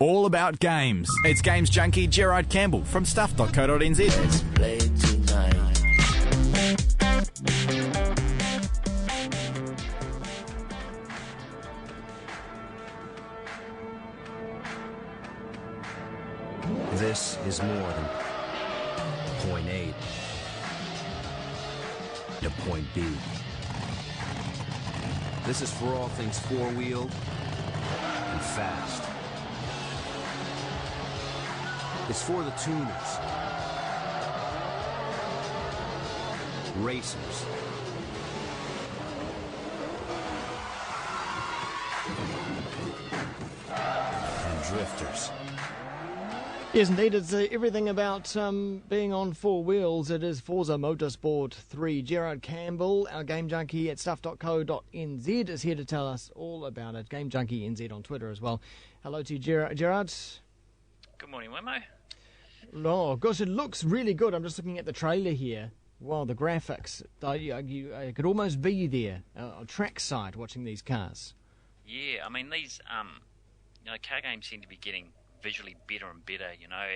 All about games. It's games junkie Gerard Campbell from stuff.co.nz. Let's play tonight. This is more than point A to point B. This is for all things four-wheeled and fast. It's for the tuners, racers, and drifters. Yes, indeed. It's everything about being on four wheels. It is Forza Motorsport 3. Gerard Campbell, our game junkie at stuff.co.nz, is here to tell us all about it. Game Junkie NZ on Twitter as well. Hello to you, Gerard. Good morning, Wammo. Oh, gosh, it looks really good. I'm just looking at the trailer here. Wow, the graphics. I could almost be there, on trackside, watching these cars. Yeah, I mean, these car games seem to be getting visually better and better,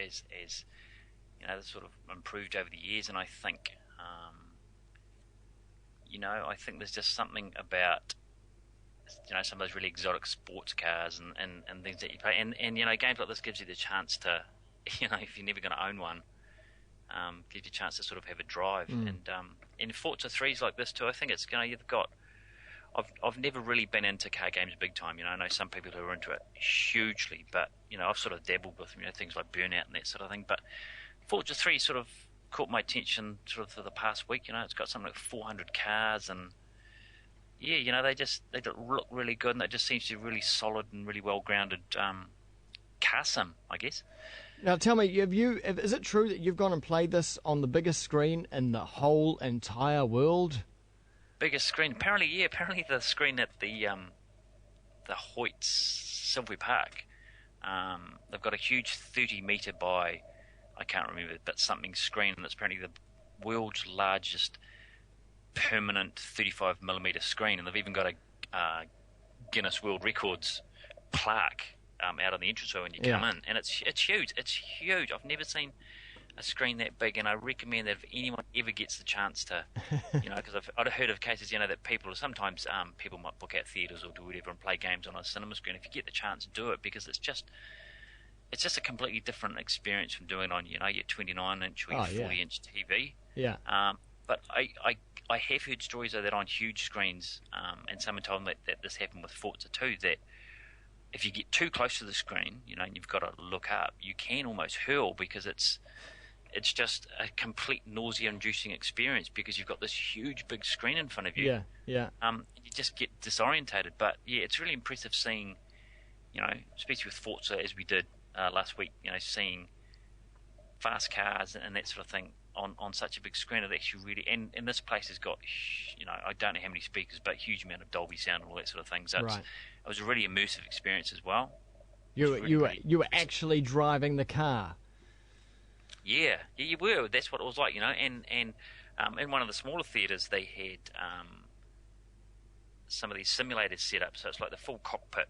as they've sort of improved over the years. And I think, I think there's just something about, some of those really exotic sports cars and things that you play. And games like this gives you the chance to, if you're never going to own one, gives you a chance to sort of have a drive. And Forza 3's like this too. I think it's, you've got, I've never really been into car games big time. I know some people who are into it hugely, but I've sort of dabbled with things like Burnout and that sort of thing. But Forza 3 sort of caught my attention sort of for the past week. It's got something like 400 cars, and yeah, they look really good, and it just seems to be really solid and really well grounded car sim, I guess. Now, tell me, is it true that you've gone and played this on the biggest screen in the whole entire world? Biggest screen? Apparently the screen at the Hoyts Silverway Park, they've got a huge 30-metre by, I can't remember, but something screen, and it's apparently the world's largest permanent 35mm screen, and they've even got a Guinness World Records plaque out on the entranceway when you come in, and it's huge. It's huge. I've never seen a screen that big, and I recommend that if anyone ever gets the chance to, because I've heard of cases, that people sometimes people might book out theatres or do whatever and play games on a cinema screen. If you get the chance, do it, because it's just a completely different experience from doing it on your 29-inch or your 40-inch TV. Yeah. But I have heard stories though that on huge screens, and someone told me that this happened with Forza 2, that if you get too close to the screen, and you've got to look up, you can almost hurl, because it's just a complete nausea-inducing experience, because you've got this huge, big screen in front of you. Yeah. You just get disorientated. But yeah, it's really impressive seeing, especially with Forza as we did last week, seeing fast cars and that sort of thing on such a big screen. It actually really, and this place has got, I don't know how many speakers, but a huge amount of Dolby sound and all that sort of thing. So it was a really immersive experience as well. You were actually driving the car. Yeah, you were. That's what it was like, And in one of the smaller theatres, they had some of these simulators set up. So it's like the full cockpit,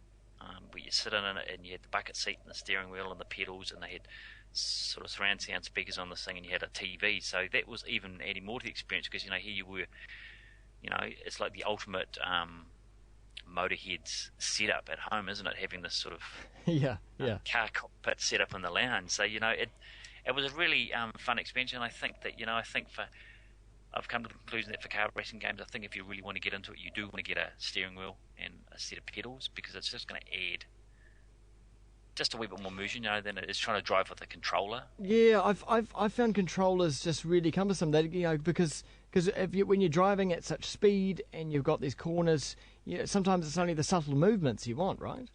where you sit in it, and you had the bucket seat and the steering wheel and the pedals, and they had sort of surround sound speakers on this thing, and you had a TV. So that was even adding more to the experience, because here you were, it's like the ultimate Motorhead's setup at home, isn't it? Having this sort of car cockpit set up in the lounge. So it was a really fun experience, and I think that I've come to the conclusion that for car racing games, I think if you really want to get into it, you do want to get a steering wheel and a set of pedals, because it's just going to add just a wee bit more immersion, than it is trying to drive with a controller. Yeah, I've found controllers just really cumbersome. That because when you're driving at such speed and you've got these corners, sometimes it's only the subtle movements you want, right?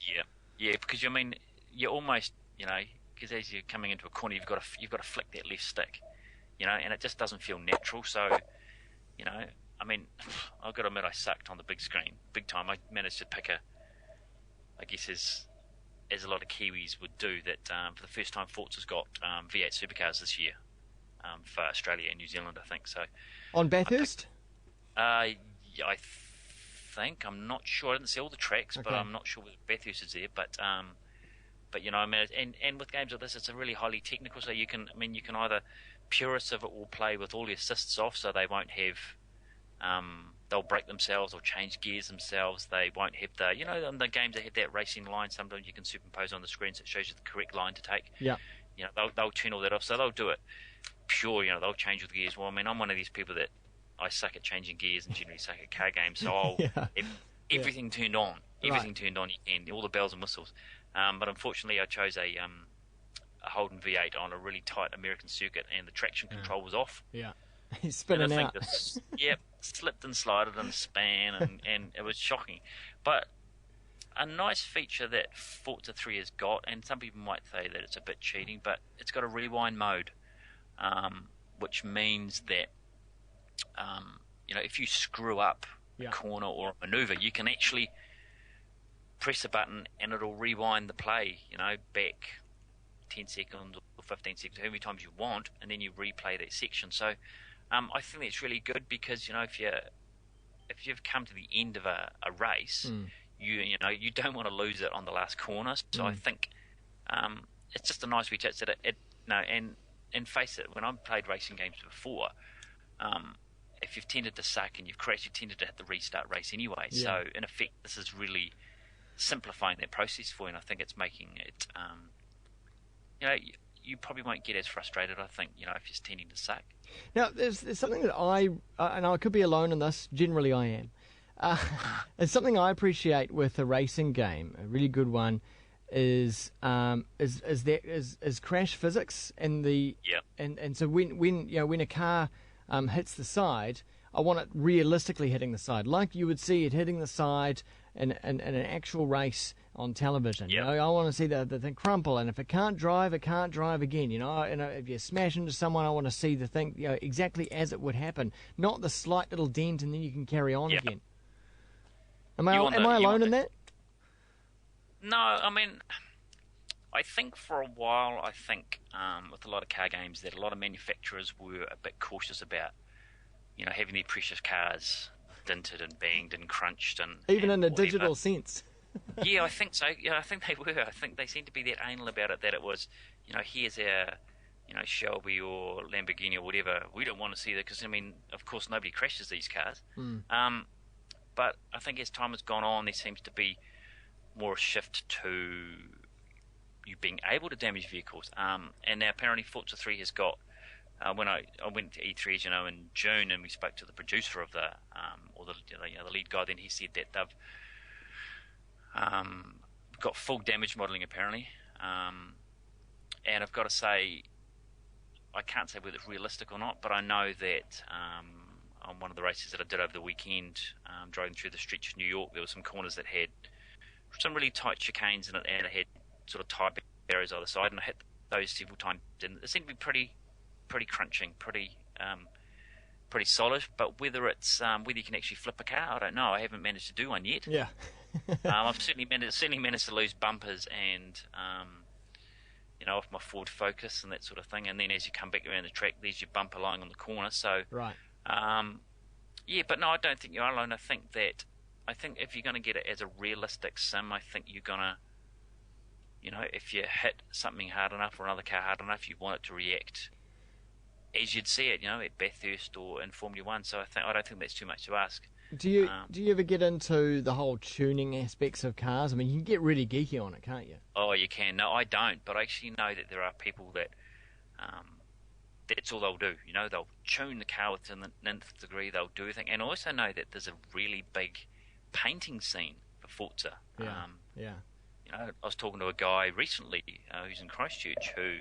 Yeah, because you're almost, because as you're coming into a corner, you've got to flick that left stick, and it just doesn't feel natural. So, I've got to admit I sucked on the big screen, big time. I managed to pick I guess as a lot of Kiwis would do, that for the first time Forza's got V8 supercars this year for Australia and New Zealand, I think. So on Bathurst? I think. I'm not sure. I didn't see all the tracks, but I'm not sure whether Bathurst is there. But But I mean, and with games like this, it's a really highly technical. So you can either purists of it will play with all the assists off, so they won't have, they'll break themselves or change gears themselves. They won't have in the games they have that racing line. Sometimes you can superimpose on the screen so it shows you the correct line to take. Yeah. They'll turn all that off, so they'll do it pure. They'll change with gears. Well, I mean, I'm one of these people that I suck at changing gears and generally suck at car games. So I'll everything turned on. Everything turned on. You can all the bells and whistles. But unfortunately, I chose a Holden V8 on a really tight American circuit, and the traction control was off. Yeah, he's spinning out. Slipped and slided and span, and it was shocking. But a nice feature that Forza 3 has got, and some people might say that it's a bit cheating, but it's got a rewind mode, which means that if you screw up a corner or a maneuver, you can actually press a button and it'll rewind the play, back 10 seconds or 15 seconds, how many times you want, and then you replay that section. So I think that's really good because, if you've come to the end of a race, you don't want to lose it on the last corner. So I think it's just a nice feature that and face it, when I've played racing games before, if you've tended to suck and you've crashed, you've tended to hit the restart race anyway. Yeah. So in effect, this is really simplifying that process for you, and I think it's making it, you probably won't get as frustrated, I think, if you're tending to suck. Now, there's something that and I could be alone in this, generally I am. It's something I appreciate with a racing game, a really good one, is crash physics and and so when a car hits the side, I want it realistically hitting the side, like you would see it hitting the side in an actual race on television. Yep. I want to see the thing crumple, and if it can't drive again. And if you smash into someone, I want to see the thing exactly as it would happen, not the slight little dent and then you can carry on again. Am I alone in that? No, I mean, I think for a while, with a lot of car games that a lot of manufacturers were a bit cautious about, having their precious cars dented and banged and crunched and even in a whatever. Digital sense. Yeah, I think so. Yeah, I think they were. I think they seemed to be that anal about it, that it was, here's our, Shelby or Lamborghini or whatever. We don't want to see that because, of course, nobody crashes these cars. But I think as time has gone on, there seems to be more a shift to you being able to damage vehicles. And now apparently Forza 3 has got, when I went to E3, as you know, in June, and we spoke to the producer of the lead guy, then he said that they've got full damage modelling apparently. And I've got to say, I can't say whether it's realistic or not, but I know that on one of the races that I did over the weekend, driving through the stretch of New York, there were some corners that had some really tight chicanes in it, and it had sort of tight barriers either side, and I hit those several times, and it seemed to be pretty crunching, pretty solid. But whether you can actually flip a car, I don't know. I haven't managed to do one yet. Yeah. I've certainly managed to lose bumpers and off my Ford Focus and that sort of thing. And then as you come back around the track, there's your bumper lying on the corner. So right. But no, I don't think you're alone. I think if you're going to get it as a realistic sim, I think you're going to, if you hit something hard enough or another car hard enough, you want it to react as you'd see it, at Bathurst or in Formula One. So I don't think that's too much to ask. Do you ever get into the whole tuning aspects of cars? I mean, you can get really geeky on it, can't you? Oh, you can. No, I don't. But I actually know that there are people that that's all they'll do. They'll tune the car within the nth degree. They'll do everything. And I also know that there's a really big painting scene for Forza. Yeah. I was talking to a guy recently who's in Christchurch who,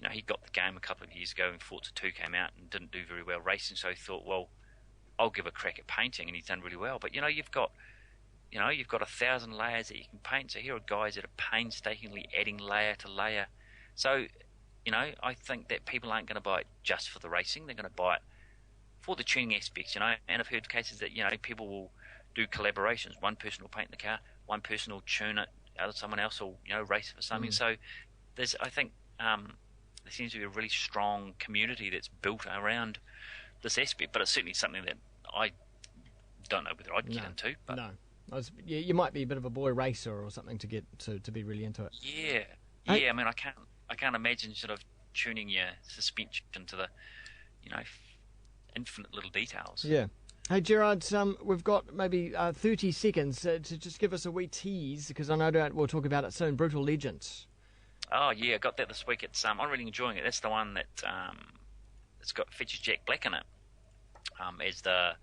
he got the game a couple of years ago when Forza 2 came out and didn't do very well racing. So he thought, well, I'll give a crack at painting, and he's done really well. But you've got 1,000 layers that you can paint. So here are guys that are painstakingly adding layer to layer. So, I think that people aren't going to buy it just for the racing. They're going to buy it for the tuning aspects. And I've heard cases that people will do collaborations. One person will paint the car, one person will tune it, someone else will race it for something. So there seems to be a really strong community that's built around this aspect. But it's certainly something that I don't know whether I'd get into. But, no. You might be a bit of a boy racer or something to get to be really into it. Yeah. Hey- I mean, I can't imagine sort of tuning your suspension to the, infinite little details. Yeah. Hey, Gerard, we've got maybe 30 seconds to just give us a wee tease, because I know that we'll talk about it soon. Brutal Legends. Oh yeah, I got that this week. It's I'm really enjoying it. That's the one that features Jack Black in it as the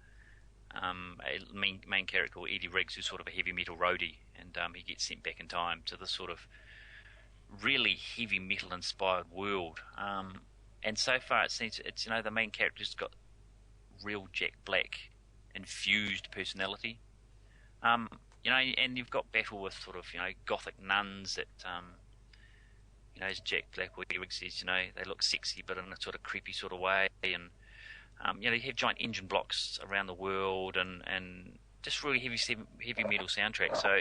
main character called Eddie Riggs, who's sort of a heavy metal roadie, and he gets sent back in time to this sort of really heavy metal inspired world. And so far it seems it's the main character's got real Jack Black infused personality. And you've got battle with sort of gothic nuns that as Jack Black or Eddie Riggs says, they look sexy but in a sort of creepy sort of way, and they have giant engine blocks around the world, and just really heavy metal soundtrack. So